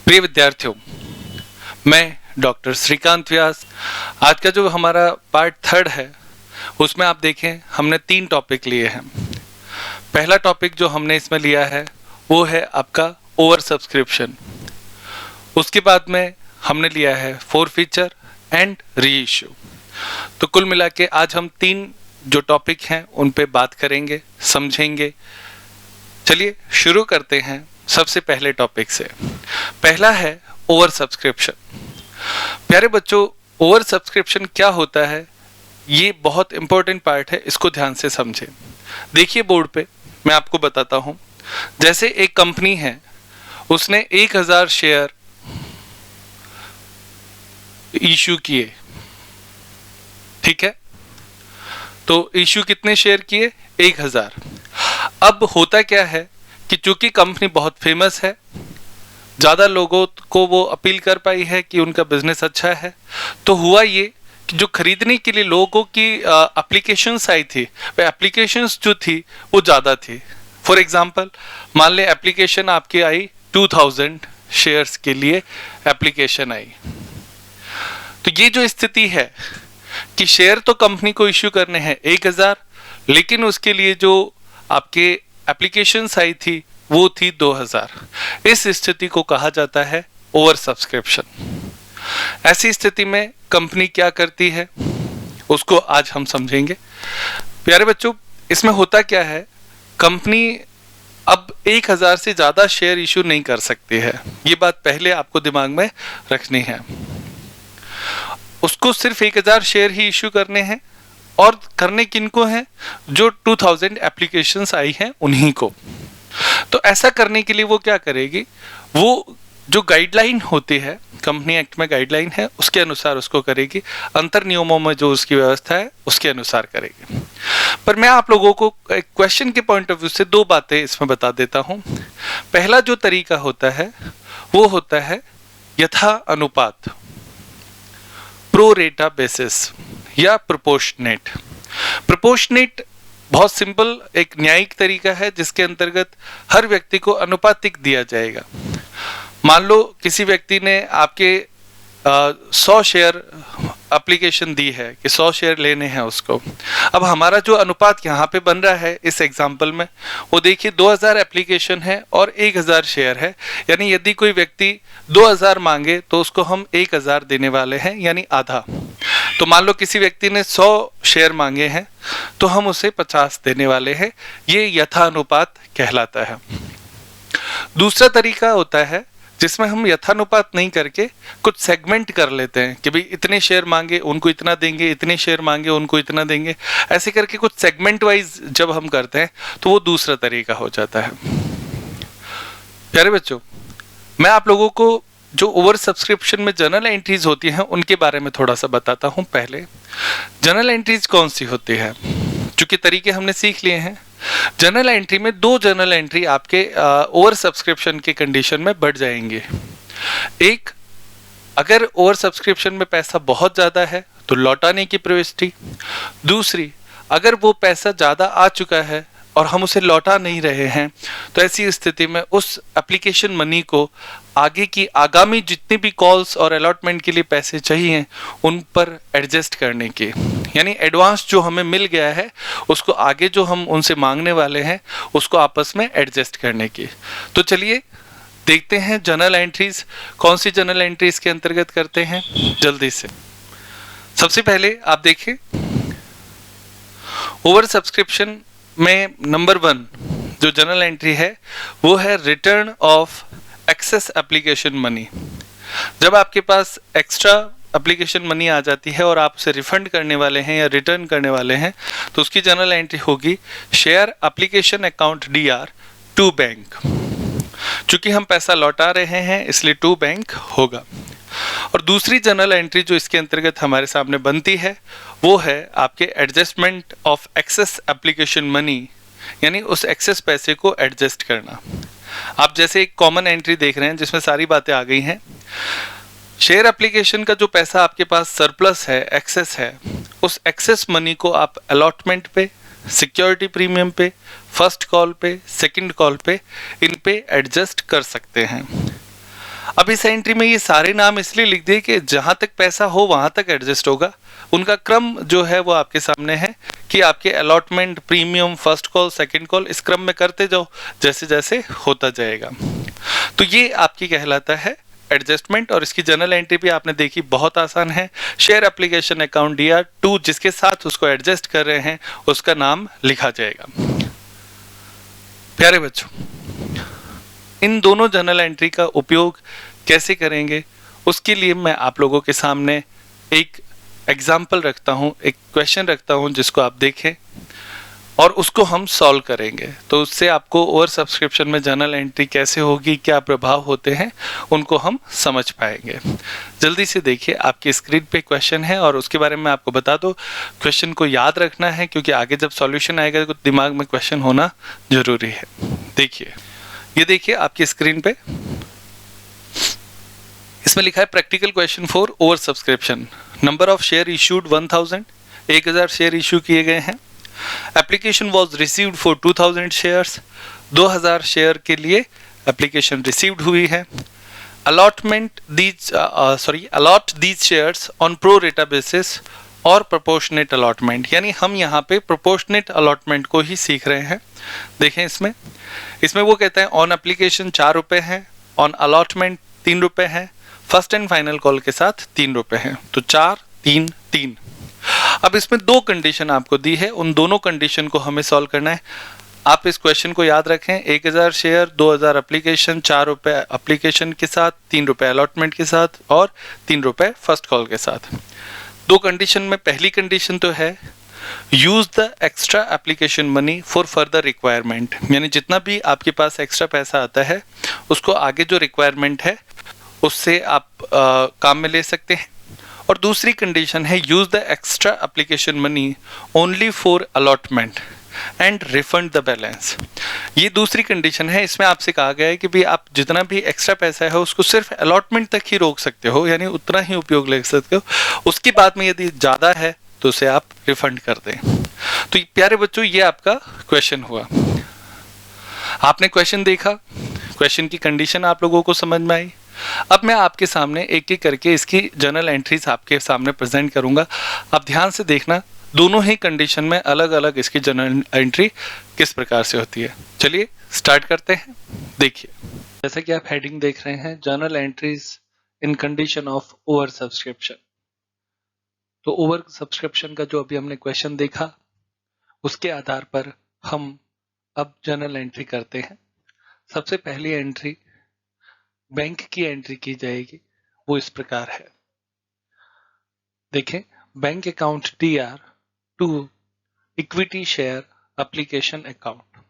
प्रिय विद्यार्थियों, मैं डॉक्टर श्रीकांत व्यास। आज का जो हमारा पार्ट 3 है उसमें आप देखें हमने 3 टॉपिक लिए हैं। पहला टॉपिक जो हमने इसमें लिया है वो है आपका ओवर सब्सक्रिप्शन। उसके बाद में हमने लिया है फोरफीचर एंड री इश्यू। तो कुल मिला के आज हम 3 जो टॉपिक हैं उन पे बात करेंगे, समझेंगे। चलिए शुरू करते हैं सबसे पहले टॉपिक से। पहला है ओवर सब्सक्रिप्शन। प्यारे बच्चों, ओवर सब्सक्रिप्शन क्या होता है ये बहुत इंपॉर्टेंट पार्ट है, इसको ध्यान से समझें। देखिए बोर्ड पे मैं आपको बताता हूं। जैसे एक कंपनी है, उसने 1000 शेयर इश्यू किए, ठीक है। तो इश्यू कितने शेयर किए? 1000। अब होता क्या है कि चूंकि कंपनी बहुत फेमस है, ज़्यादा लोगों को वो अपील कर पाई है कि उनका बिजनेस अच्छा है, तो हुआ ये कि जो खरीदने के लिए लोगों की एप्लीकेशंस आई थी, वो एप्लीकेशंस जो थी वो ज़्यादा थी। फॉर एग्जांपल मान लें एप्लीकेशन आपकी आई 2000 शेयर्स के लिए एप्लीकेशन आई। तो ये जो स्थिति है कि शेयर तो कंपनी को इश्यू करने हैं 1000, लेकिन उसके लिए जो आपके एप्लीकेशंस आई थी वो थी 2000। इस स्थिति को कहा जाता है ओवर सब्सक्रिप्शन। ऐसी स्थिति में कंपनी क्या करती है उसको आज हम समझेंगे। प्यारे बच्चों, इसमें होता क्या है, कंपनी अब 1000 से ज्यादा शेयर इश्यू नहीं कर सकती है। ये बात पहले आपको दिमाग में रखनी है। उसको सिर्फ 1000 शेयर ही इश्यू करने हैं, और करने किनको हैं? जो 2000 एप्लीकेशंस आई हैं उन्हीं को। तो ऐसा करने के लिए वो क्या करेगी, वो जो गाइडलाइन होती है, कंपनी एक्ट में गाइडलाइन है, उसके अनुसार उसको करेगी। अंतर नियमों में जो उसकी व्यवस्था है उसके अनुसार करेगी। पर मैं आप लोगों को एक क्वेश्चन के पॉइंट ऑफ व्यू से 2 बातें इसमें बता देता हूं। पहला जो तरीका होता है वो होता है यथा अनुपात, प्रो रेटा बेसिस या प्रोपोर्शनेट। प्रोपोर्शनेट बहुत सिंपल एक न्यायिक तरीका है जिसके अंतर्गत हर व्यक्ति को अनुपातिक दिया जाएगा। मान लो किसी व्यक्ति ने आपके 100 शेयर एप्लीकेशन दी है कि 100 शेयर लेने हैं उसको। अब हमारा जो अनुपात यहाँ पे बन रहा है इस एग्जाम्पल में, वो देखिए 2000 एप्लीकेशन है और 1000 शेयर है। यानी यदि कोई व्यक्ति 2000 मांगे तो उसको हम 1000 देने वाले हैं, यानी आधा। तो मान लो किसी व्यक्ति ने 100 शेयर मांगे हैं तो हम उसे 50 देने वाले हैं। ये यथानुपात कहलाता है। दूसरा तरीका होता है जिसमें हम यथानुपात नहीं करके कुछ सेगमेंट कर लेते हैं कि भाई इतने शेयर मांगे उनको इतना देंगे, इतने शेयर मांगे उनको इतना देंगे। ऐसे करके कुछ सेगमेंट वाइज जब हम करते हैं तो वो दूसरा तरीका हो जाता है। प्यारे बच्चों, मैं आप लोगों को जो ओवर सब्सक्रिप्शन में जर्नल एंट्रीज होती हैं उनके बारे में थोड़ा सा बताता हूं। पहले जर्नल एंट्रीज कौन सी होती है, चूंकि तरीके हमने सीख लिए हैं। जर्नल एंट्री में 2 जर्नल एंट्री आपके ओवर सब्सक्रिप्शन के कंडीशन में बढ़ जाएंगे। एक, अगर ओवर सब्सक्रिप्शन में पैसा बहुत ज्यादा है तो लौटाने की प्रविष्टि। दूसरी, अगर वो पैसा ज्यादा आ चुका है और हम उसे लौटा नहीं रहे हैं तो ऐसी स्थिति में उस एप्लीकेशन मनी को आगे की आगामी जितनी भी कॉल्स और अलॉटमेंट के लिए पैसे चाहिए उन पर एडजस्ट करने की, यानी एडवांस जो हमें मिल गया है उसको आगे जो हम उनसे मांगने वाले हैं उसको आपस में एडजस्ट करने की। तो चलिए देखते हैं जर्नल एंट्रीज कौन सी जर्नल एंट्रीज के अंतर्गत करते हैं जल्दी से। सबसे पहले आप देखिए ओवर सब्सक्रिप्शन में नंबर 1 जो जर्नल एंट्री है वो है return of excess application money. जब आपके पास एक्स्ट्रा एप्लीकेशन मनी आ जाती है और आप उसे रिफंड करने वाले हैं या रिटर्न करने वाले हैं तो उसकी जर्नल एंट्री होगी share application account DR to bank. चूंकि हम पैसा लौटा रहे हैं इसलिए टू बैंक होगा। और दूसरी जर्नल एंट्री जो इसके अंतर्गत हमारे सामने बनती है वो है आपके adjustment of excess application money, यानी उस एक्सेस पैसे को एडजस्ट करना। आप जैसे एक कॉमन एंट्री देख रहे हैं जिसमें सारी बातें आ गई हैं। शेयर एप्लीकेशन का जो पैसा आपके पास सरप्लस है, एक्सेस है, उस एक्सेस मनी को आप अलॉटमेंट पे, सिक्योरिटी प्रीमियम पे, फर्स्ट कॉल पे, सेकंड कॉल पे, इन पे एडजस्ट कर सकते हैं। अब इस एंट्री में ये सारे नाम इसलिए लिख दिए कि जहां तक पैसा हो वहां तक एडजस्ट होगा। उनका क्रम जो है वो आपके सामने है कि आपके allotment, premium, first call, second call, इस क्रम में करते जाओ जैसे जैसे होता जाएगा। तो ये आपकी कहलाता है एडजस्टमेंट। और इसकी जनरल एंट्री भी आपने देखी, बहुत आसान है। शेयर एप्लीकेशन अकाउंट DR2 जिसके साथ उसको एडजस्ट कर रहे हैं उसका नाम लिखा जाएगा। प्यारे बच्चों, इन दोनों जनरल एंट्री का उपयोग कैसे करेंगे उसके लिए मैं आप लोगों के सामने एक एग्जाम्पल रखता हूं, एक क्वेश्चन रखता हूं जिसको आप देखें और उसको हम सॉल्व करेंगे। तो उससे आपको ओवर सब्सक्रिप्शन में जनरल एंट्री कैसे होगी, क्या प्रभाव होते हैं, उनको हम समझ पाएंगे। जल्दी से देखिए, आपकी स्क्रीन पे क्वेश्चन है और उसके बारे में आपको बता दो। क्वेश्चन को याद रखना है क्योंकि आगे जब सॉल्यूशन आएगा तो दिमाग में क्वेश्चन होना जरूरी है। देखिए, ये देखिए आपकी स्क्रीन पे, इसमें लिखा है practical question for over subscription. Number of share issued 1000, 1000 share issue किए गए हैं। Application was received for 2000 shares, 2000 share के लिए एप्लीकेशन रिसीव्ड हुई है। Allot these shares on pro rata basis और प्रोपोर्शनेट अलॉटमेंट, यानी हम यहाँ पे प्रोपोर्शनेट अलॉटमेंट को ही सीख रहे हैं। देखें इसमें वो कहते हैं ऑन एप्लीकेशन 4 रुपए है, ऑन अलॉटमेंट 3 रुपए है, फर्स्ट एंड फाइनल कॉल के साथ 3 रुपए है। तो 4, 3, 3। अब इसमें 2 कंडीशन आपको दी है, उन दोनों कंडीशन को हमें सॉल्व करना है। आप इस क्वेश्चन को याद रखें, 1000 शेयर, 2000 एप्लीकेशन, 4 रुपए एप्लीकेशन के साथ, 3 रुपए अलॉटमेंट के साथ और 3 रुपए फर्स्ट कॉल के साथ। 2 कंडीशन में पहली कंडीशन तो है use the extra application money for further requirement, यानी जितना भी आपके पास एक्स्ट्रा पैसा आता है उसको आगे जो रिक्वायरमेंट है उससे आप काम में ले सकते हैं। और दूसरी कंडीशन है use the extra application money only for allotment and refund the balance. ये दूसरी कंडीशन है। इसमें आपसे कहा गया है कि भी आप जितना भी एक्स्ट्रा पैसा है उसको सिर्फ अलॉटमेंट तक ही रोक सकते हो, यानी उतना ही उपयोग ले सकते हो। उसके बाद में यदि ज्यादा है तो उसे आप रिफंड कर दें। तो प्यारे बच्चों, ये आपका क्वेश्चन हुआ। आपने क्वेश्चन देखा, क्वेश्चन की कंडीशन आप लोगों को समझ में आई। अब मैं आपके सामने एक एक करके इसकी जनरल एंट्रीज आपके सामने प्रेजेंट करूंगा। आप ध्यान से देखना, दोनों ही कंडीशन में अलग अलग इसकी जनरल एंट्री किस प्रकार से होती है। चलिए स्टार्ट करते हैं। देखिए, जैसा कि आप हेडिंग देख रहे हैं, general entries in condition of over subscription. तो ओवर सब्सक्रिप्शन का जो अभी हमने क्वेश्चन देखा उसके आधार पर हम अब जनरल एंट्री करते हैं। सबसे पहली एंट्री बैंक की एंट्री की जाएगी, वो इस प्रकार है। देखें, bank account DR to equity share application account.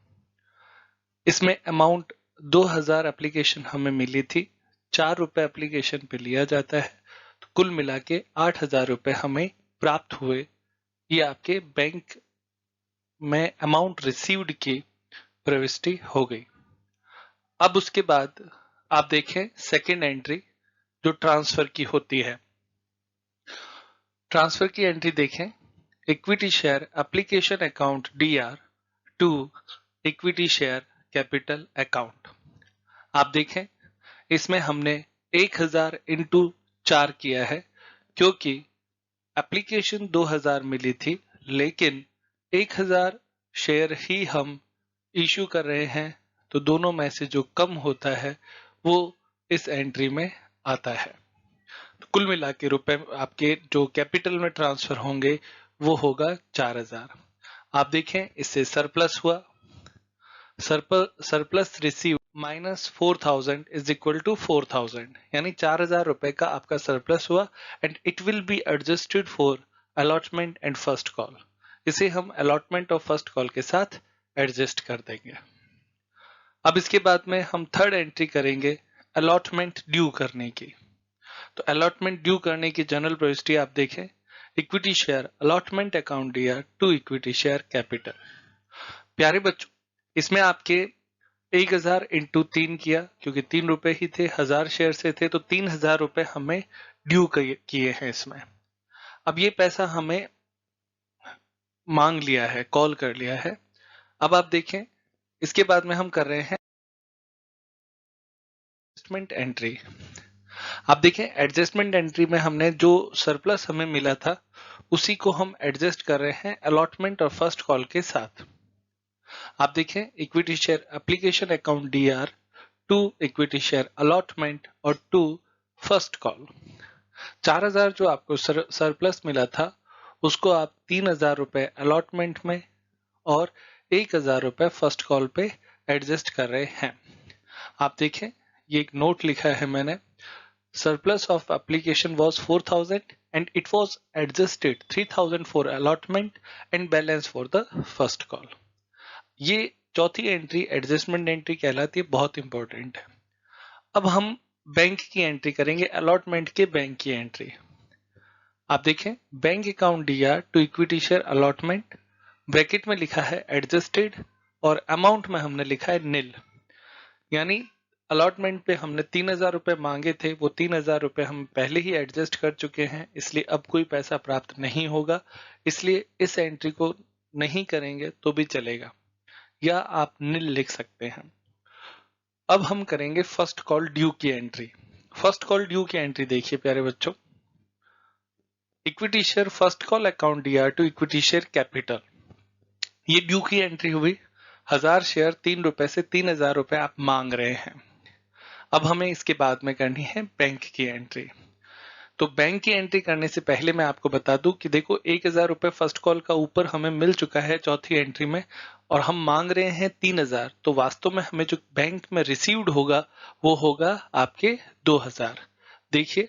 इसमें अमाउंट 2000 एप्लीकेशन हमें मिली थी, 4 रुपए एप्लीकेशन पे लिया जाता है, तो कुल मिला के 8000 रुपए हमें प्राप्त हुए। ये आपके बैंक में अमाउंट रिसीव्ड की प्रविष्टि हो गई। अब उसके बाद आप देखें सेकेंड एंट्री जो ट्रांसफर की होती है। ट्रांसफर की एंट्री देखें, equity share application account DR to equity share capital account. आप देखें, इसमें हमने 1000 इंटू 4 किया है क्योंकि एप्लीकेशन 2000 मिली थी, लेकिन 1000 शेयर ही हम इशू कर रहे हैं, तो दोनों में से जो कम होता है वो इस एंट्री में आता है। तो कुल मिला के रुपए आपके जो कैपिटल में ट्रांसफर होंगे वो होगा 4000। आप देखें, इससे सरप्लस हुआ, surplus receive minus 4000 is equal to 4000, यानी 4000 रुपए का आपका सरप्लस हुआ। And it will be adjusted for allotment and first call. इसे हम अलॉटमेंट और फर्स्ट कॉल के साथ एडजस्ट कर देंगे। अब इसके बाद में हम थर्ड एंट्री करेंगे अलॉटमेंट ड्यू करने की। तो अलॉटमेंट ड्यू करने की जनरल प्रविष्टि आप देखें, equity share allotment account DR to equity share capital. प्यारे बच्चों, इसमें आपके 1000 इंटू 3 किया क्योंकि 3 रुपए ही थे, 1000 शेयर से थे, तो 3000 रुपए हमें ड्यू किए हैं इसमें। अब ये पैसा हमें मांग लिया है, कॉल कर लिया है। अब आप देखें, इसके बाद में हम कर रहे हैं एडजस्टमेंट एंट्री। आप देखें एडजस्टमेंट एंट्री में हमने जो सरप्लस हमें मिला था उसी को हम एडजस्ट कर रहे हैं अलॉटमेंट और फर्स्ट कॉल के साथ। आप देखें equity share application account DR to equity share allotment और टू फर्स्ट कॉल। 4000 जो आपको सरप्लस मिला था उसको आप 3000 रुपए अलॉटमेंट में और 1000 रुपए फर्स्ट कॉल पे एडजस्ट कर रहे हैं। आप देखें ये एक नोट लिखा है मैंने, surplus of application was 4000 and it was adjusted 3000 for allotment and balance for the first call। ये चौथी एंट्री एडजस्टमेंट एंट्री कहलाती है, बहुत इंपॉर्टेंट है। अब हम बैंक की एंट्री करेंगे, अलॉटमेंट के बैंक की एंट्री। आप देखें bank account DR to equity share allotment, bracket में लिखा है एडजस्टेड और अमाउंट में हमने लिखा है निल। यानी अलॉटमेंट पे हमने 3000 रुपए मांगे थे, वो 3000 रुपए हम पहले ही एडजस्ट कर चुके हैं, इसलिए अब कोई पैसा प्राप्त नहीं होगा, इसलिए इस एंट्री को नहीं करेंगे तो भी चलेगा, या आप निल लिख सकते हैं। अब हम करेंगे फर्स्ट कॉल ड्यू की एंट्री। फर्स्ट कॉल ड्यू की एंट्री देखिए प्यारे बच्चों, equity share first call account DR to equity share capital, ये ड्यू की एंट्री हुई। 1000 शेयर 3 रुपए से 3000 रुपए आप मांग रहे हैं। अब हमें इसके बाद में करनी है बैंक की एंट्री। तो बैंक की एंट्री करने से पहले मैं आपको बता दूं कि देखो 1000 रुपए फर्स्ट कॉल का ऊपर हमें मिल चुका है चौथी एंट्री में और हम मांग रहे हैं 3000, तो वास्तव में हमें जो बैंक में रिसीव्ड होगा वो होगा आपके 2000। देखिए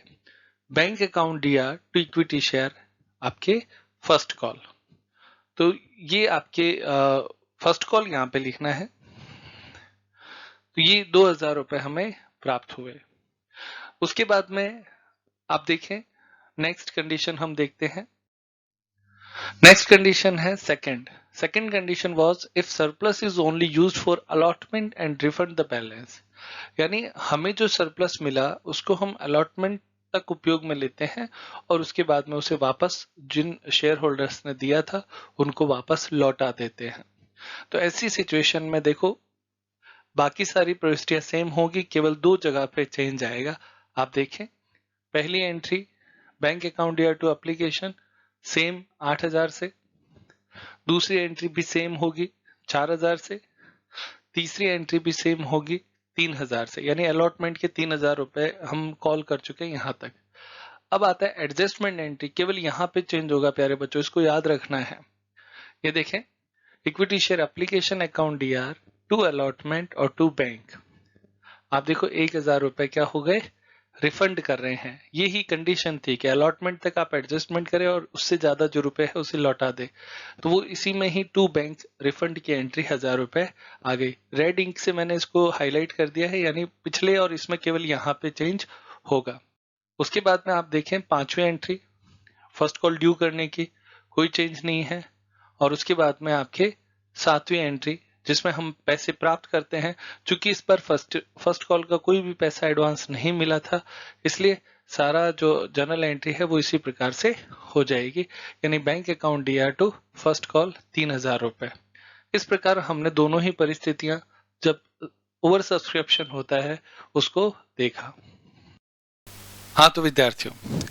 bank account DR to equity share आपके फर्स्ट कॉल, तो ये आपके फर्स्ट कॉल यहाँ पे लिखना है। तो ये 2000 रुपए हमें प्राप्त हुए। उसके बाद में आप देखें नेक्स्ट कंडीशन हम देखते हैं। नेक्स्ट कंडीशन है second condition was if surplus is only used for allotment and refund the balance. यानी हमें जो सरप्लस मिला उसको हम अलॉटमेंट तक उपयोग में लेते हैं और उसके बाद में उसे वापस जिन शेयर होल्डर्स ने दिया था उनको वापस लौटा देते हैं। तो ऐसी सिचुएशन में देखो बाकी सारी प्रविष्टियां सेम होगी, केवल 2 जगह पे चेंज आएगा। आप देखें पहली entry bank account DR to application same 8000 से, दूसरी एंट्री भी सेम होगी 4000 से, तीसरी एंट्री भी सेम होगी 3000 से, यानी अलॉटमेंट के 3000 रुपए हम कॉल कर चुके हैं यहां तक। अब आता है एडजस्टमेंट एंट्री, केवल यहां पे चेंज होगा प्यारे बच्चों, इसको याद रखना है। ये देखें equity share application account DR to allotment और टू बैंक। आप देखो 1000 रुपए क्या हो गए, रिफंड कर रहे हैं। ये ही कंडीशन थी कि अलॉटमेंट तक आप एडजस्टमेंट करें और उससे ज्यादा जो रुपए है उसे लौटा दे, तो वो इसी में ही टू बैंक रिफंड की एंट्री 1000 रुपए आ गई। रेड इंक से मैंने इसको हाईलाइट कर दिया है, यानी पिछले और इसमें केवल यहाँ पे चेंज होगा। उसके बाद में आप देखें 5वीं एंट्री फर्स्ट कॉल ड्यू करने की, कोई चेंज नहीं है। और उसके बाद में आपके 7वीं एंट्री जिसमें हम पैसे प्राप्त करते हैं, चूंकि इस पर फर्स्ट कॉल का कोई भी पैसा एडवांस नहीं मिला था, इसलिए सारा जो जनरल एंट्री है वो इसी प्रकार से हो जाएगी, यानी bank account DR to first call 3000 रुपए। इस प्रकार हमने दोनों ही परिस्थितियां जब ओवर सब्सक्रिप्शन होता है उसको देखा। हाँ तो विद्यार्थियों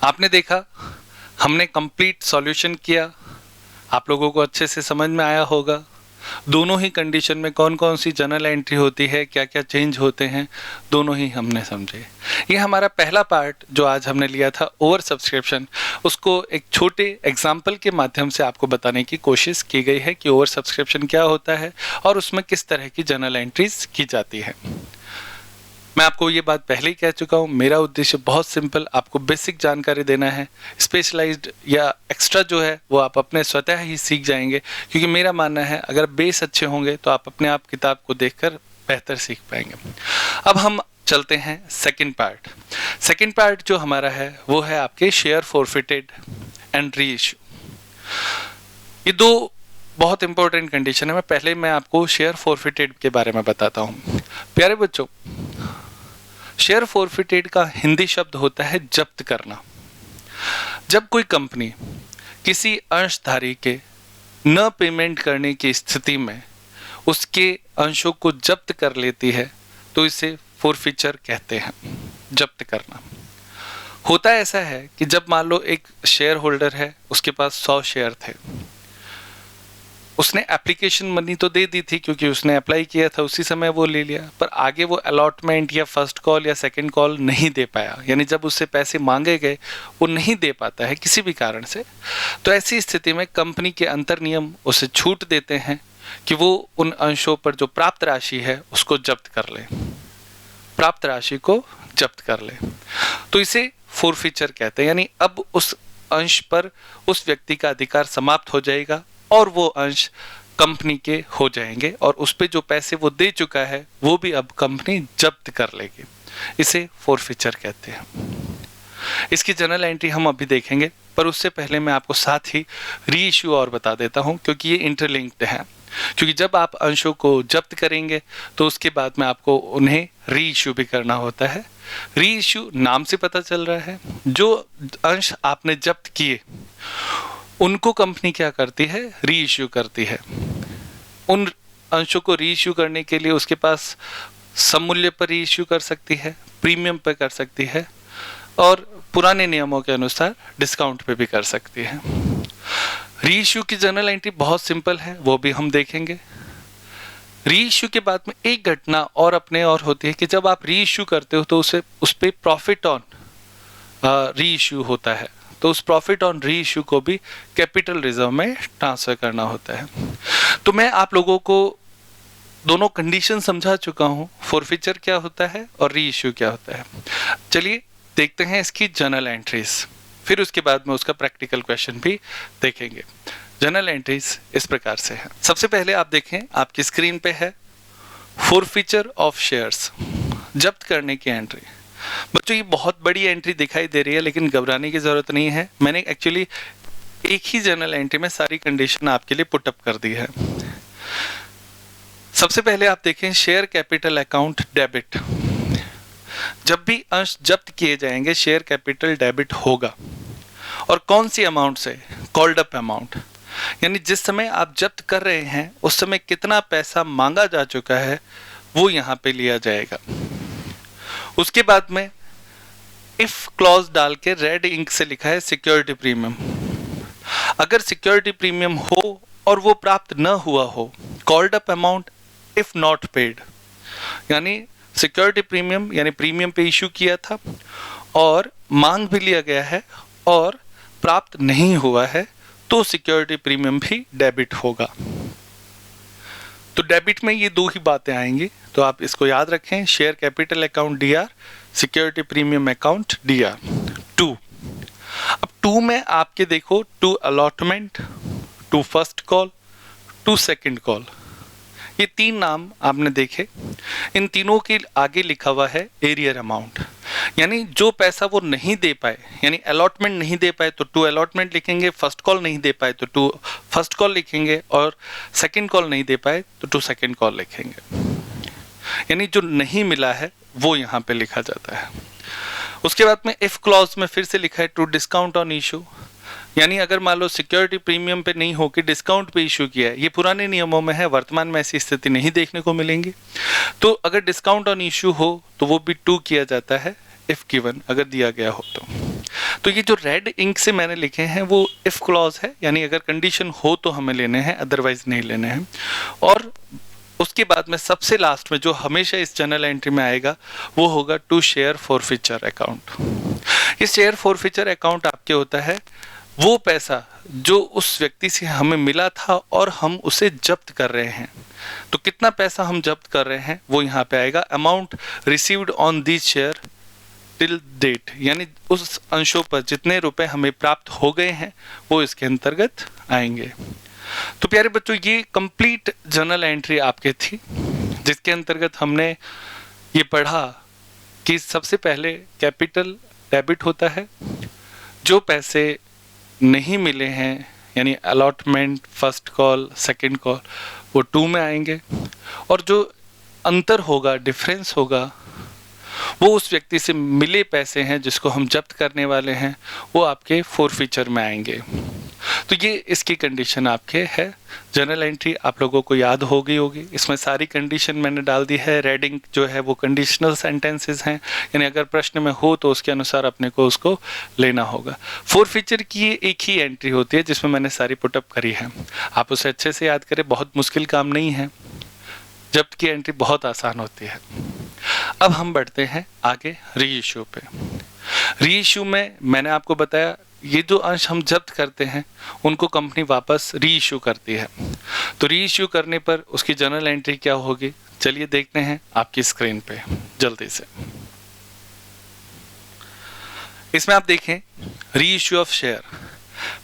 आपने देखा, हमने कंप्लीट सॉल्यूशन किया, आप लोगों को अच्छे से समझ में आया होगा दोनों ही कंडीशन में कौन कौन सी जनरल एंट्री होती है, क्या क्या चेंज होते हैं, दोनों ही हमने समझे। ये हमारा पहला पार्ट जो आज हमने लिया था ओवर सब्सक्रिप्शन, उसको एक छोटे एग्जाम्पल के माध्यम से आपको बताने की कोशिश की गई है कि ओवर सब्सक्रिप्शन क्या होता है और उसमें किस तरह की जनरल एंट्रीज की जाती है। मैं आपको ये बात पहले ही कह चुका हूँ, मेरा उद्देश्य बहुत सिंपल, आपको बेसिक जानकारी देना है। स्पेशलाइज्ड या एक्स्ट्रा जो है वो आप अपने स्वतः ही सीख जाएंगे, क्योंकि मेरा मानना है अगर बेस अच्छे होंगे तो आप अपने आप किताब को देखकर बेहतर सीख पाएंगे। अब हम चलते हैं सेकंड पार्ट। सेकंड पार्ट जो हमारा है वो है आपके share forfeited and re issue. ये दो बहुत इंपॉर्टेंट कंडीशन है। पहले मैं आपको शेयर फॉरफिटेड के बारे में बताता हूँ। प्यारे बच्चों, शेयर फॉरफिटेड का हिंदी शब्द होता है जब्त करना। जब कोई कंपनी किसी अंशधारी के न पेमेंट करने की स्थिति में उसके अंशों को जब्त कर लेती है तो इसे फोरफीचर कहते हैं, जब्त करना। होता ऐसा है कि जब मान लो एक शेयर होल्डर है, उसके पास 100 शेयर थे, उसने एप्लीकेशन मनी तो दे दी थी क्योंकि उसने अप्लाई किया था, उसी समय वो ले लिया, पर आगे वो अलॉटमेंट या फर्स्ट कॉल या सेकंड कॉल नहीं दे पाया, यानी जब उससे पैसे मांगे गए वो नहीं दे पाता है किसी भी कारण से। तो ऐसी स्थिति में कंपनी के अंतर नियम उसे छूट देते हैं कि वो उन अंशों पर जो प्राप्त राशि है उसको जब्त कर ले, प्राप्त राशि को जब्त कर ले। तो इसे फोरफीचर कहते हैं, यानी अब उस अंश पर उस व्यक्ति का अधिकार समाप्त हो जाएगा और वो अंश कंपनी के हो जाएंगे और उस पे जो पैसे वो दे चुका है वो भी अब कंपनी जब्त कर लेगी। इसे फोरफीचर कहते हैं। इसकी जनरल एंट्री हम अभी देखेंगे, पर उससे पहले मैं आपको साथ ही री इश्यू और बता देता हूं, क्योंकि ये इंटरलिंक्ड है। क्योंकि जब आप अंशों को जब्त करेंगे तो उसके बाद में आपको उन्हें री इश्यू भी करना होता है। री इश्यू नाम से पता चल रहा है, जो अंश आपने जब्त किए उनको कंपनी क्या करती है, री इश्यू करती है। उन अंशों को री इश्यू करने के लिए उसके पास सममूल्य पर री इश्यू कर सकती है, प्रीमियम पर कर सकती है और पुराने नियमों के अनुसार डिस्काउंट पे भी कर सकती है। री इश्यू की जनरल एंट्री बहुत सिंपल है, वो भी हम देखेंगे। री इश्यू के बाद में एक घटना और अपने और होती है कि जब आप री इश्यू करते हो तो उस पे प्रॉफिट ऑन री इश्यू होता है, तो उस प्रॉफिट ऑन री इश्यू को भी कैपिटल रिजर्व में ट्रांसफर करना होता है। तो मैं आप लोगों को दोनों कंडीशन समझा चुका हूं, फोरफीचर क्या होता है और री इश्यू क्या होता है। चलिए देखते हैं इसकी जनरल एंट्रीज, फिर उसके बाद में उसका प्रैक्टिकल क्वेश्चन भी देखेंगे। जनरल एंट्रीज इस प्रकार से है। सबसे पहले आप देखें, आपकी स्क्रीन पे है फोरफीचर ऑफ शेयर्स, जब्त करने की एंट्री। बच्चों ये बहुत बड़ी एंट्री दिखाई दे रही है, लेकिन घबराने की जरूरत नहीं है। मैंने एक्चुअली एक ही जनरल एंट्री में सारी कंडीशन आपके लिए पुटअप कर दी है। सबसे पहले आप देखें शेयर कैपिटल अकाउंट डेबिट। जब भी अंश जब्त किए जाएंगे शेयर कैपिटल डेबिट होगा, और कौन सी अमाउंट से, कॉल्ड अप अमाउंट, यानी जिस समय आप जब्त कर रहे हैं उस समय कितना पैसा मांगा जा चुका है वो यहाँ पे लिया जाएगा। उसके बाद में इफ क्लॉज डाल के रेड इंक से लिखा है सिक्योरिटी प्रीमियम। अगर सिक्योरिटी प्रीमियम हो और वो प्राप्त न हुआ हो, called up amount if not paid, यानी सिक्योरिटी प्रीमियम यानी प्रीमियम पे इश्यू किया था और मांग भी लिया गया है और प्राप्त नहीं हुआ है, तो सिक्योरिटी प्रीमियम भी डेबिट होगा। तो डेबिट में ये दो ही बातें आएंगी, तो आप इसको याद रखें, share capital account DR, security premium account DR. 2, अब 2 में आपके देखो to allotment, to first call, to second call, ये 3 नाम आपने देखे। इन तीनों के आगे लिखा हुआ है एरियर अमाउंट, यानी जो पैसा वो नहीं दे पाए, यानी अलॉटमेंट नहीं दे पाए तो टू अलॉटमेंट लिखेंगे, फर्स्ट कॉल नहीं दे पाए तो टू फर्स्ट कॉल लिखेंगे, और सेकंड कॉल नहीं दे पाए तो टू सेकंड कॉल लिखेंगे। यानी जो नहीं मिला है वो यहाँ पे लिखा जाता है। उसके बाद में इफ क्लॉज में फिर से लिखा है टू डिस्काउंट ऑन इशू, यानी अगर मान लो सिक्योरिटी प्रीमियम पे नहीं होकर डिस्काउंट पे इशू किया है, ये पुराने नियमों में है, वर्तमान में ऐसी स्थिति नहीं देखने को मिलेंगी। तो अगर डिस्काउंट ऑन इशू हो तो वो भी टू किया जाता है इफ गिवन, अगर दिया गया हो तो ये जो रेड इंक से मैंने लिखे हैं वो इफ क्लॉज है, यानी अगर कंडीशन हो तो हमें लेने हैं, अदरवाइज नहीं लेने हैं। और उसके बाद में सबसे लास्ट में जो हमेशा इस जनरल एंट्री में आएगा वो होगा टू शेयर फॉरफीचर अकाउंट। ये शेयर फॉरफीचर अकाउंट आपके होता है वो पैसा जो उस व्यक्ति से हमें मिला था और हम उसे जब्त कर रहे हैं। तो कितना पैसा हम जब्त कर रहे हैं वो यहाँ पे आएगा, amount received on this share till date, यानी उस अंशों पर जितने रुपए हमें प्राप्त हो गए हैं वो इसके अंतर्गत आएंगे। तो प्यारे बच्चों ये कंप्लीट जर्नल एंट्री आपके थी, जिसके अंतर्गत हमने ये पढ़ा कि सबसे पहले कैपिटल डेबिट होता है, जो पैसे नहीं मिले हैं यानी allotment, first call, second call, वो 2 में आएंगे, और जो अंतर होगा, डिफरेंस होगा, वो उस व्यक्ति से मिले पैसे हैं जिसको हम जब्त करने वाले हैं, वो आपके फोरफीचर में आएंगे। तो ये इसकी कंडीशन आपके है। जनरल एंट्री आप लोगों को याद होगी। इसमें सारी कंडीशन मैंने डाल दी है। रेडिंग जो है वो कंडीशनल सेंटेंसेस हैं, यानी अगर प्रश्न में हो तो उसके अनुसार अपने को उसको लेना होगा। फोरफीचर की एक ही एंट्री होती है जिसमें मैंने सारी पुटअप करी है, आप उसे अच्छे से याद करें, बहुत मुश्किल काम नहीं है, जब्त की एंट्री बहुत आसान होती है। अब हम बढ़ते हैं आगे री इश्यू पे। री इश्यू में मैंने आपको बताया ये जो अंश हम जब्त करते हैं उनको कंपनी वापस री इश्यू करती है। तो री इश्यू करने पर उसकी जनरल एंट्री क्या होगी, चलिए देखते हैं आपकी स्क्रीन पे जल्दी से। इसमें आप देखें री इश्यू ऑफ शेयर,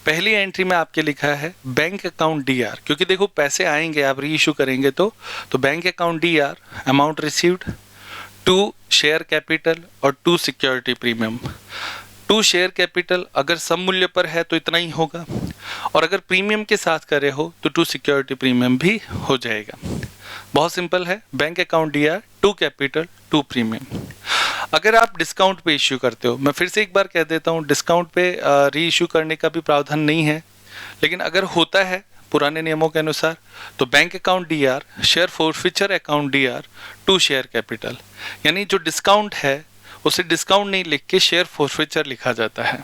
पहली एंट्री में आपके लिखा है बैंक अकाउंट डीआर, क्योंकि देखो पैसे आएंगे आप री इश्यू करेंगे तो bank account DR, amount received, to share capital और to security premium. To share capital अगर सम मूल्य पर है तो इतना ही होगा, और अगर प्रीमियम के साथ करे हो तो टू सिक्योरिटी प्रीमियम भी हो जाएगा। बहुत सिंपल है, bank account DR, to capital, to premium. अगर आप डिस्काउंट पे इश्यू करते हो, मैं फिर से एक बार कह देता हूँ, डिस्काउंट पे री इश्यू करने का भी प्रावधान नहीं है, लेकिन अगर होता है पुराने नियमों के अनुसार तो bank account DR, share forfeiture account DR, to share capital, यानी जो डिस्काउंट है उसे डिस्काउंट नहीं लिख के शेयर फोरफीचर लिखा जाता है।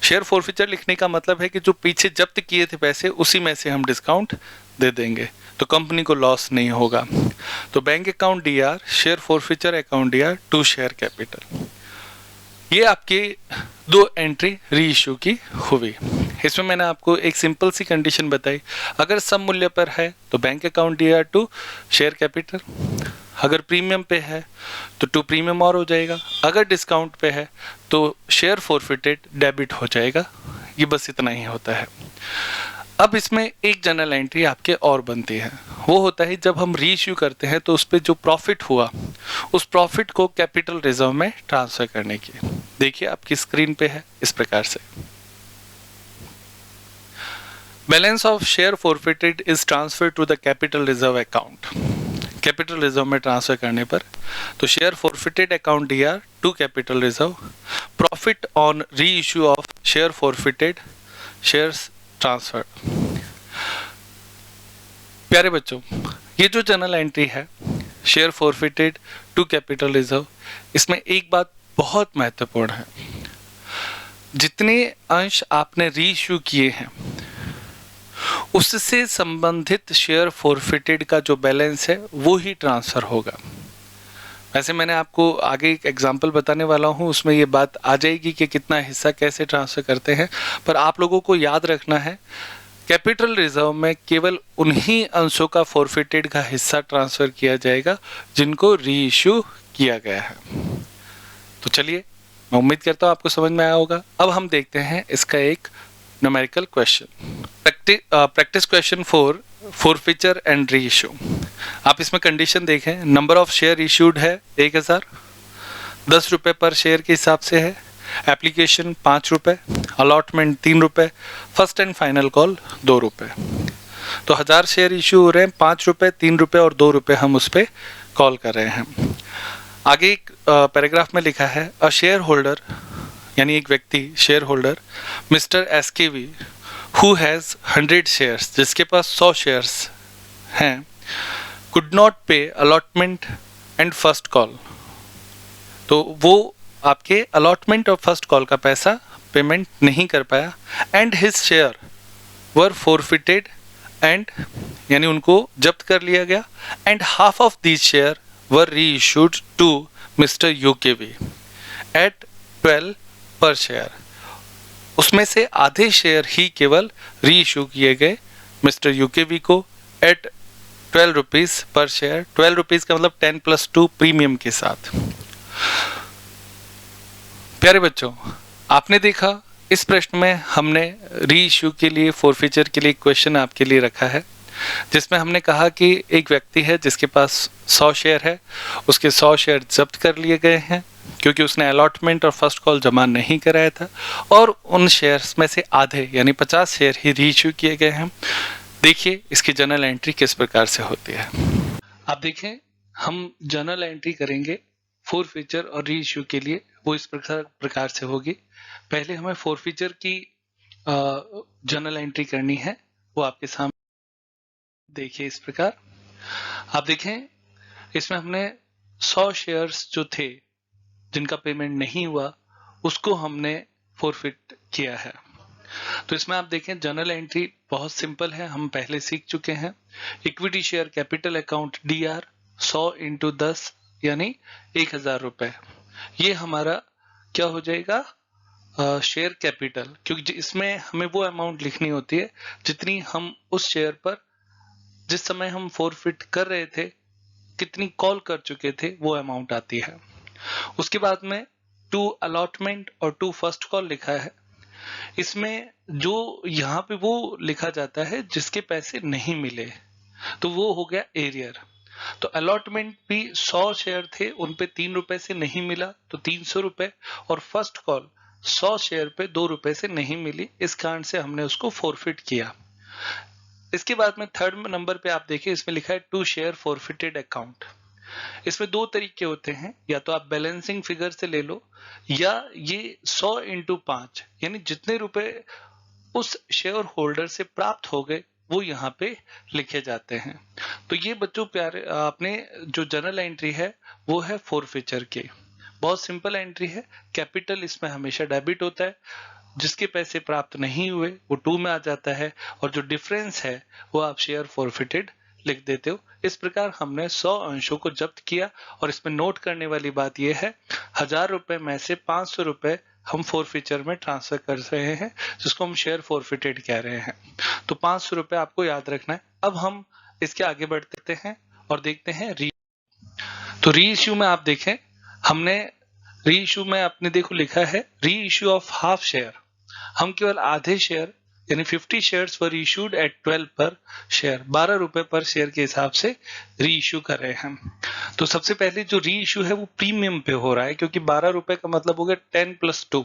शेयर फोरफीचर लिखने का मतलब है कि जो पीछे जब्त किए थे पैसे उसी में से हम डिस्काउंट दे देंगे, तो कंपनी को लॉस नहीं होगा। तो bank account DR, share forfeiture account DR, to share capital, ये आपकी दो एंट्री री इश्यू की हुई। इसमें मैंने आपको एक सिंपल सी कंडीशन बताई, अगर सम मूल्य पर है तो bank account DR, to share capital, अगर प्रीमियम पे है तो टू प्रीमियम और हो जाएगा, अगर डिस्काउंट पे है तो शेयर फोरफिटेड डेबिट हो जाएगा। ये बस इतना ही होता है। अब इसमें एक जनरल एंट्री आपके और बनती है, वो होता है जब हम री इश्यू करते हैं तो उस पर जो प्रॉफिट हुआ उस प्रॉफिट को कैपिटल रिजर्व में ट्रांसफर करने की। देखिए आपकी स्क्रीन पे है इस प्रकार से, balance of share forfeited is transfer to the capital reserve account. Capital reserve में ट्रांसफर करने पर तो share forfeited account DR, to capital reserve, profit on reissue of share forfeited, shares transfer. प्यारे बच्चों, ये जो जनरल एंट्री है share forfeited to capital reserve, इसमें एक बात बहुत महत्वपूर्ण है, जितने अंश आपने री इश्यू किए हैं उससे संबंधित शेयर फोरफिटेड का जो बैलेंस है वो ही ट्रांसफर होगा। वैसे मैंने आपको आगे एक एग्जांपल बताने वाला हूँ, उसमें ये बात आ जाएगी कि कितना हिस्सा कैसे ट्रांसफर करते हैं, पर आप लोगों को याद रखना है कैपिटल रिजर्व में केवल उन्हीं अंशों का फोरफिटेड का हिस्सा ट्रांसफर किया जाएगा जिनको री इश्यू किया गया है। तो चलिए, मैं उम्मीद करता हूँ आपको समझ में आया होगा। अब हम देखते हैं इसका एक numerical question, practice question 4, forfeiture and re issue. आप इसमें कंडीशन देखें, नंबर ऑफ शेयर इश्यूड है 1000, 10 रुपये पर शेयर के हिसाब से है, एप्लीकेशन 5 रुपये, अलॉटमेंट 3 रुपये, फर्स्ट एंड फाइनल कॉल 2 रुपये। तो 1000 शेयर इश्यू हो रहे हैं, 5 रुपये, 3 रुपये और 2 रुपये हम उस पर कॉल कर रहे हैं। आगे एक पैराग्राफ में लिखा है, अ शेयर होल्डर, यानी एक व्यक्ति share holder mister SKV who has 100 shares, जिसके पास 100 शेयर्स हैं, कुड नॉट पे अलॉटमेंट एंड फर्स्ट कॉल, तो वो आपके अलॉटमेंट और फर्स्ट कॉल का पैसा पेमेंट नहीं कर पाया, and his share were forfeited and, यानी उनको जब्त कर लिया गया, and half of these share were reissued to Mr UKV at 12 per share, उसमें से आधे शेयर ही केवल री इशू किए गए मिस्टर UKV को एट 12 रुपीज़ पर शेयर। 12 रुपीज़ का मतलब 10+2 प्रीमियम के साथ। प्यारे बच्चों, आपने देखा इस प्रश्न में हमने री इशू के लिए, फोरफीचर के लिए क्वेश्चन आपके लिए रखा है, जिसमें हमने कहा कि एक व्यक्ति है जिसके पास 100 शेयर है, उसके 100 शेयर जब्त कर लिए गए हैं क्योंकि उसने अलॉटमेंट और फर्स्ट कॉल जमा नहीं कराया था, और उन शेयर्स में से आधे यानी 50 शेयर ही री इशू किए गए हैं। देखिए इसकी जनरल एंट्री किस प्रकार से होती है। आप देखें, हम जनरल एंट्री करेंगे फोरफीचर और री इशू के लिए, वो इस प्रकार से होगी। पहले हमें फोरफीचर की जर्नल एंट्री करनी है वो आपके सामने देखिए इस प्रकार। आप देखें इसमें हमने 100 शेयर्स जो थे जिनका पेमेंट नहीं हुआ उसको हमने फोरफिट किया है। तो इसमें आप देखें जर्नल एंट्री बहुत सिंपल है, हम पहले सीख चुके हैं। Equity share capital account DR 100 into 10 यानी 1000 रुपए, ये हमारा क्या हो जाएगा शेयर कैपिटल, क्योंकि इसमें हमें वो अमाउंट लिखनी होती है जितनी हम उस शेयर पर जिस समय हम फोरफिट कर रहे थे कितनी कॉल कर चुके थे वो अमाउंट आती है। उसके बाद में 2 अलॉटमेंट और 2 फर्स्ट कॉल लिखा है। इसमें जो यहाँ पे वो लिखा जाता है जिसके पैसे नहीं मिले, तो वो हो गया एरियर। तो अलॉटमेंट भी 100 शेयर थे, उन पे 3 रुपए से नहीं मिला तो 300 रुपए, और फर्स्ट कॉल 100 शेयर पे 2 रुपए से नहीं मिली, इस कारण से हमने उसको फोरफिट किया। इसके बाद में थर्ड नंबर पे आप देखिए इसमें लिखा है 2 शेयर फोरफिटेड अकाउंट। इसमें 2 तरीके होते हैं, या तो आप बैलेंसिंग फिगर से ले लो या ये 100 इंटू 5 यानी जितने रुपए उस शेयर होल्डर से प्राप्त हो गए वो यहाँ पे लिखे जाते हैं। तो ये बच्चों प्यारे आपने जो जर्नल एंट्री है वो है फोरफिचर के, बहुत सिंपल एंट्री है। कैपिटल इसमें हमेशा डेबिट होता है, जिसके पैसे प्राप्त नहीं हुए वो 2 में आ जाता है, और जो डिफरेंस है वो आप शेयर फोरफिटेड लिख देते हो। इस प्रकार हमने 100 अंशों को जब्त किया, और इसमें नोट करने वाली बात यह है 1000 रुपए में से 500 रुपए हम फोरफिचर में ट्रांसफर कर रहे हैं, जिसको हम शेयर फोरफिटेड कह रहे हैं। तो 500 रुपए आपको याद रखना है। अब हम इसके आगे बढ़ते हैं और देखते हैं री। तो री इश्यू में आप देखें हमने री इश्यू में आपने देखो लिखा है री इश्यू ऑफ हाफ शेयर। हम केवल आधे शेयर यानी 50 shares were issued at 12 per share, 12 रुपए पर शेयर के हिसाब से री इश्यू कर रहे हैं। तो सबसे पहले जो री इश्यू है वो प्रीमियम पे हो रहा है, क्योंकि 12 रुपए का मतलब हो गया 10 + 2।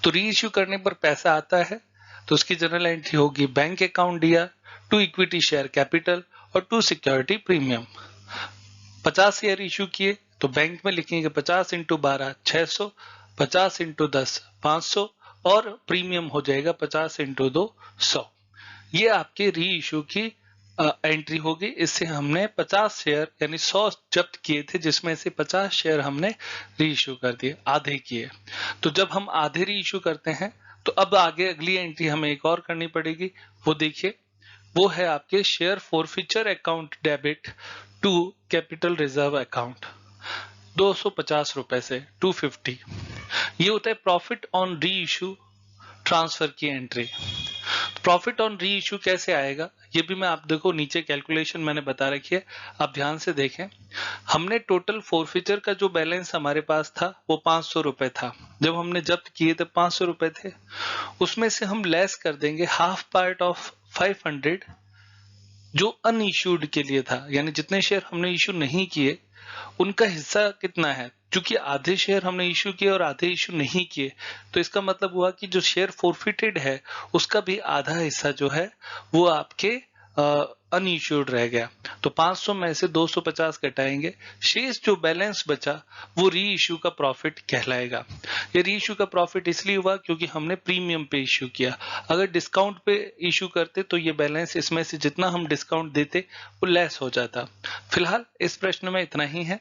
तो री इश्यू करने पर पैसा आता है तो उसकी जनरल एंट्री होगी bank account DR 2 equity share capital और 2 सिक्योरिटी प्रीमियम। 50 शेयर इश्यू किए तो बैंक में लिखेंगे 50 × 12 600, 50 × 10 500, और प्रीमियम हो जाएगा 50 × 2 100। ये आपके री इश्यू की एंट्री होगी। इससे हमने 50 शेयर यानी 100 जब्त किए थे, जिसमें से 50 शेयर हमने री इश्यू कर दिए, आधे किए। तो जब हम आधे री इश्यू करते हैं तो अब आगे अगली एंट्री हमें एक और करनी पड़ेगी, वो देखिए वो है आपके share forfeiture account debit to capital reserve account 250 रुपए से 250। ये होता है profit on reissue transfer की एंट्री। प्रॉफिट ऑन री इश्यू कैसे आएगा ये भी मैं आप देखो नीचे कैलकुलेशन मैंने बता रखी है, आप ध्यान से देखें। हमने टोटल फोरफिचर का जो बैलेंस हमारे पास था वो 500 रुपए था, जब हमने जब्त किए थे 500 रुपए थे, उसमें से हम लेस कर देंगे हाफ पार्ट ऑफ 500 जो अनइश्यूड के लिए था, यानी जितने शेयर हमने इश्यू नहीं किए उनका हिस्सा कितना है। क्योंकि आधे शेयर हमने इश्यू किए और आधे इश्यू नहीं किए, तो इसका मतलब हुआ कि जो शेयर फोरफिटेड है उसका भी आधा हिस्सा जो है वो आपके अनइश्यूड रह गया। तो 500 में से 250 घटाएंगे, शेष जो बैलेंस बचा वो री इश्यू का प्रॉफिट कहलाएगा। ये री इश्यू का प्रॉफिट इसलिए हुआ क्योंकि हमने प्रीमियम पे इश्यू किया। अगर डिस्काउंट पे इश्यू करते तो ये बैलेंस इसमें से जितना हम डिस्काउंट देते वो लेस हो जाता। फिलहाल इस प्रश्न में इतना ही है।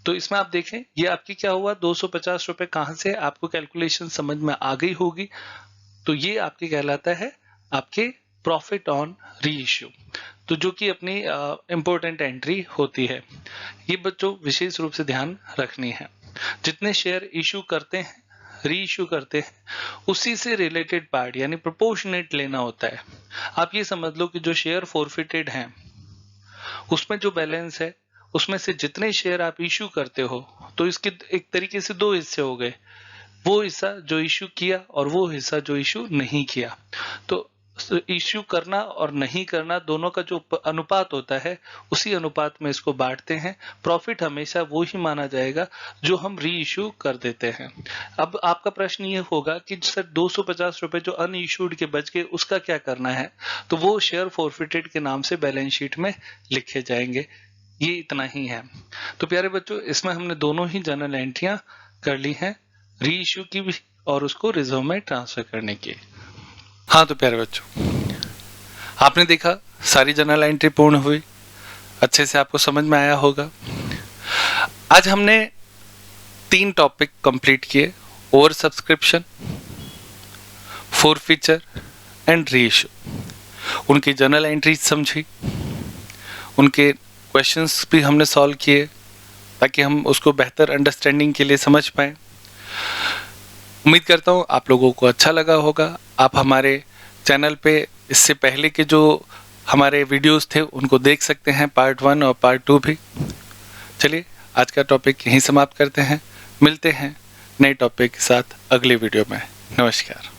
तो इसमें आप देखें ये आपकी क्या हुआ 250 रुपए कहां से, आपको कैलकुलेशन समझ में आ गई होगी। तो ये आपके कहलाता है आपके प्रॉफिट ऑन री इश्यू, तो जो कि अपनी इंपॉर्टेंट एंट्री होती है। ये बच्चों विशेष रूप से ध्यान रखनी है। जितने शेयर इश्यू करते हैं री इश्यू करते हैं उसी से रिलेटेड पार्ट यानी प्रोपोर्शनेट लेना होता है। आप ये समझ लो कि जो शेयर फोरफिटेड हैं उसमें जो बैलेंस है उसमें से जितने शेयर आप इश्यू करते हो तो इसके एक तरीके से 2 हिस्से हो गए, वो हिस्सा जो इश्यू किया और वो हिस्सा जो इश्यू नहीं किया। तो इश्यू करना और नहीं करना दोनों का जो अनुपात होता है उसी अनुपात में इसको बांटते हैं। प्रॉफिट हमेशा वो ही माना जाएगा जो हम री इश्यू कर देते हैं। अब आपका प्रश्न ये होगा कि सर 250 रुपए जो अन इश्यूड के बच गए उसका क्या करना है, तो वो शेयर फोरफिटेड के नाम से बैलेंस शीट में लिखे जाएंगे। ये इतना ही है। तो प्यारे बच्चों इसमें हमने दोनों ही जर्नल एंट्रियां कर ली हैं, री इश्यू की भी और उसको रिजर्व में ट्रांसफर करने की। हाँ तो प्यारे बच्चों, आपने देखा सारी जर्नल एंट्री पूर्ण हुई, अच्छे से आपको समझ में आया होगा। आज हमने 3 टॉपिक कंप्लीट किए, over subscription, forfeiture and reissue. उनकी जर्नल एंट्रीज समझी, उनके क्वेश्चंस भी हमने सॉल्व किए ताकि हम उसको बेहतर अंडरस्टैंडिंग के लिए समझ पाएँ। उम्मीद करता हूँ आप लोगों को अच्छा लगा होगा। आप हमारे चैनल पे इससे पहले के जो हमारे वीडियोस थे उनको देख सकते हैं, पार्ट 1 और पार्ट 2 भी। चलिए आज का टॉपिक यहीं समाप्त करते हैं, मिलते हैं नए टॉपिक के साथ अगले वीडियो में। नमस्कार।